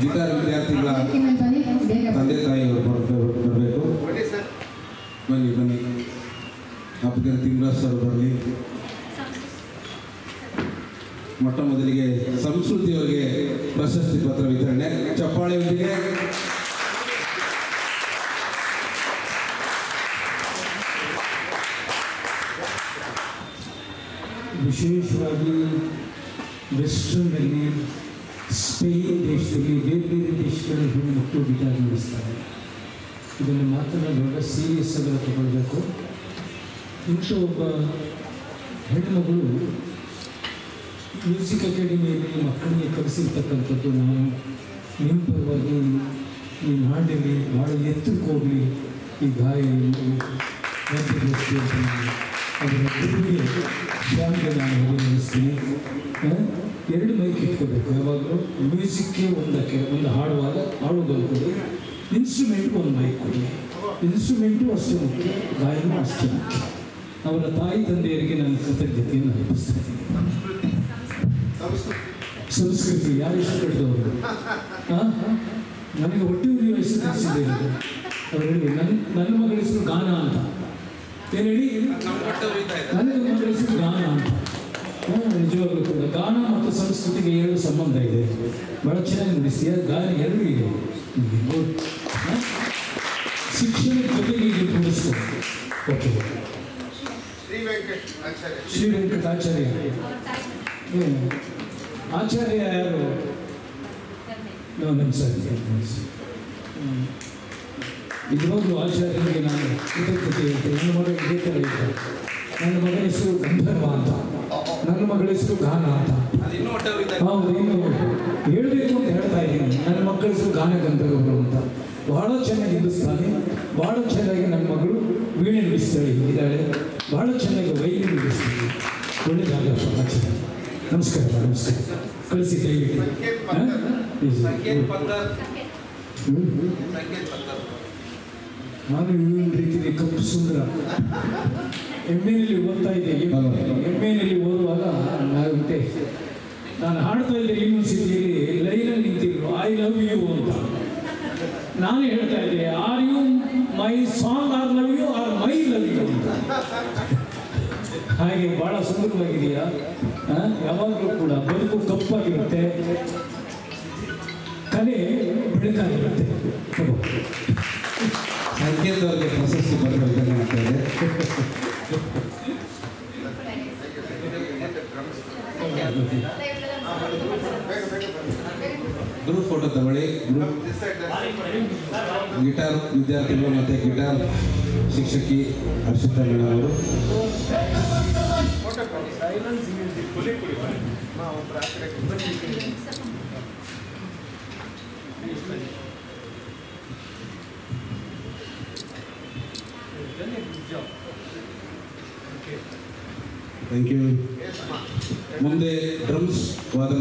Guitar ವಿದ್ಯಾರ್ಥಿಗಳ ತಂದೆ ತಾಯಿಯವರು ಬರಬೇಕು. ಬನ್ನಿ ಬನ್ನಿ, ಅಪ್ಪಗೆ ತಿಮ್ರಾಸ್ ಅವರು ಬರಲಿ. ಮೊಟ್ಟ ಮೊದಲಿಗೆ ಸಂಸ್ಕೃತಿಯವರಿಗೆ ಪ್ರಶಸ್ತಿ ಪತ್ರ ವಿತರಣೆ ಚಪ್ಪಾಳೆಯೊಂದಿಗೆ. ವಿಶೇಷವಾಗಿ ವೆಸ್ಟರ್ನಲ್ಲಿ ಸ್ಪೇನ್ ದೇಶದಲ್ಲಿ ಬೇರೆ ಬೇರೆ ದೇಶಗಳಲ್ಲಿ ಹೆಣ್ಣುಮಕ್ಕಳು ಗಿಟಾರ್ ನುಡಿಸ್ತಾರೆ. ಇದನ್ನು ಮಾತ್ರ ದೊಡ್ಡ ಸೀರಿಯಸ್ ಆಗಿ ತಗೊಳ್ಬೇಕು. ಇಂಥ ಒಬ್ಬ ಹೆಣ್ಣುಮಗಳು ಮ್ಯೂಸಿಕ್ ಅಕಾಡೆಮಿಯಲ್ಲಿ ಮಕ್ಕಳಿಗೆ ಕಲಿಸಿರ್ತಕ್ಕಂಥದ್ದು ನಾನು ನಿಮ್ಮ ಪರವಾಗಿ ಈ ನಾಡಲ್ಲಿ ಭಾಳ ಎತ್ತರಕ್ಕೆ ಹೋಗಲಿ, ಈ ಗಾಯ ಅದರ ಗುರುವಿಗೆ ಸ್ವಾಮಿಗೆ ನಾನು ಅಭಿನಂದಿಸ್ತೀನಿ. ಎರಡು ಮೈಕ್ ಇಟ್ಕೋಬೇಕು ಯಾವಾಗಲೂ. ಮ್ಯೂಸಿಕ್ಗೆ ಒಂದು ಹಾಡುವಾಗ ಹಾಡುವಾಗ ಕೊಡಿ, ಇನ್ಸ್ಟ್ರೂಮೆಂಟ್ಗೆ ಒಂದು ಮೈಕ್ ಕೊಡಿ. ಇನ್ಸ್ಟ್ರೂಮೆಂಟು ಅಷ್ಟೇ ಮುಖ್ಯ, ಗಾಯನೂ ಅಷ್ಟೇ ಮುಖ್ಯ. ಅವರ ತಾಯಿ ತಂದೆಯರಿಗೆ ನಾನು ಕೃತಜ್ಞತೆಯನ್ನು ಅರ್ಪಿಸ್ತೀನಿ. ಸಂಸ್ಕೃತಿ ಯಾರು ಇಷ್ಟಪಟ್ಟವರು? ನನಗೆ ಹೊಟ್ಟೆ ಉರಿಯುವ ಹೆಸರು ತಿಳಿಸಿದ್ದೇನೆ. ಅವ್ರು ಹೇಳಿ ನನ್ನ ಮಗಳ ಹೆಸರು ಗಾನ ಅಂತ. ಏನು ಹೇಳಿ? ನನಗೆ ಮಗಳ ಹೆಸರು ಗಾನ ಅಂತ. ನಿಜವಾಗ್ಲೂ ಕೂಡ ಗಾನ ಮತ್ತು ಸಂಸ್ಕೃತಿಗೆ ಎರಡು ಸಂಬಂಧ ಇದೆ. ಭಾಳ ಚೆನ್ನಾಗಿ ನುಡಿಸ್ತೀಯ. ಗಾನ ಎರಡೂ ಇದೆ. ಶಿಕ್ಷಣದ ಜೊತೆಗೆ ಈಗ ಕೂಡಿಸ್ತಾರೆ. ಓಕೆ. ಶ್ರೀ ವೆಂಕಟಾಚಾರ್ಯ ಆಚಾರ್ಯ ಯಾರು? ನಮ್ಮ ಸರ್ ನಿಜವಾಗ್ಲೂ ಆಚಾರ್ಯರಿಗೆ ನಾನು ಕೃತಜ್ಞತೆ ಹೇಳ್ತೇನೆ. ನನ್ನ ಮಗ ಇದೇ ಥರ ಇದ್ದಾರೆ. ನನ್ನ ಮಗನ ಹೆಸರು ಗಂಧರ್ವ ಅಂತ, ನನ್ನ ಮಗಳ ಹೆಸರು ಗಾನ ಅಂತ. ಹೌದು, ಇನ್ನು ಹೇಳಬೇಕು ಅಂತ ಹೇಳ್ತಾ ಇದ್ದೀನಿ. ನನ್ನ ಮಕ್ಕಳ ಹೆಸರು ಗಾನ ಗಂಧರ್ವರು ಅಂತ. ಭಾಳ ಚೆನ್ನಾಗಿ ನುಡಿಸ್ತಾನೆ. ಭಾಳ ಚೆನ್ನಾಗಿ ನನ್ನ ಮಗಳು ವೀಣೆ ನುಡಿಸ್ತಾಳೆ ಇದ್ದಾಳೆ. ಭಾಳ ಚೆನ್ನಾಗಿ ವೈಲಿ ನುಡಿಸ್ತಾಳೆ. ಒಳ್ಳೆಯದಾಗ ಚೆನ್ನಾಗಿ. ನಮಸ್ಕಾರ ನಮಸ್ಕಾರ. ಕಳಿಸಿ ದಯವಿಟ್ಟು. ನಾನು ಈ ರೀತಿಯಲ್ಲಿ ಕಪ್ಪು ಸುಂದರ ಎಮ್ಮೆನಲ್ಲಿ ಓದ್ತಾ ಇದ್ದೆ. ಎಮ್ಮೆನಲ್ಲಿ ಓದುವಾಗ ನಾನು ಹಾಡ್ತಾ ಇದ್ದೆ ಯೂನಿವರ್ಸಿಟಿಯಲ್ಲಿ. ಲೈನಲ್ಲಿ ನಿಂತಿದ್ರು ಐ ಲವ್ ಯು ಅಂತ. ನಾನು ಹೇಳ್ತಾ ಇದ್ದೆ are you my song are love you are my love you ಅಂತ. ಹಾಗೆ ಭಾಳ ಸುಂದರವಾಗಿದೆಯಾ? ಯಾವಾಗಲೂ ಕೂಡ ಬದುಕು ಕಪ್ಪಾಗಿರುತ್ತೆ, ಕಲೆ ಬೆಳಕಾಗಿರುತ್ತೆ. ಸಂಕೇತ್ ಅವರಿಗೆ ಪ್ರಶಸ್ತಿ ಪತ್ರ ವಿತರಣೆ ಆಗ್ತಾಯಿದೆ. ಗ್ರೂಪ್ ಫೋಟೋ ತಗೊಳ್ಳಿ. ಗಿಟಾರ್ ವಿದ್ಯಾರ್ಥಿಗಳು ಮತ್ತು ಗಿಟಾರ್ ಶಿಕ್ಷಕಿ ಹರ್ಷಿತಾ ಮೇಡಮ್ ಅವರು. Thank you. ಮುಂದೆ ಡ್ರಮ್ಸ್ ವಾದನ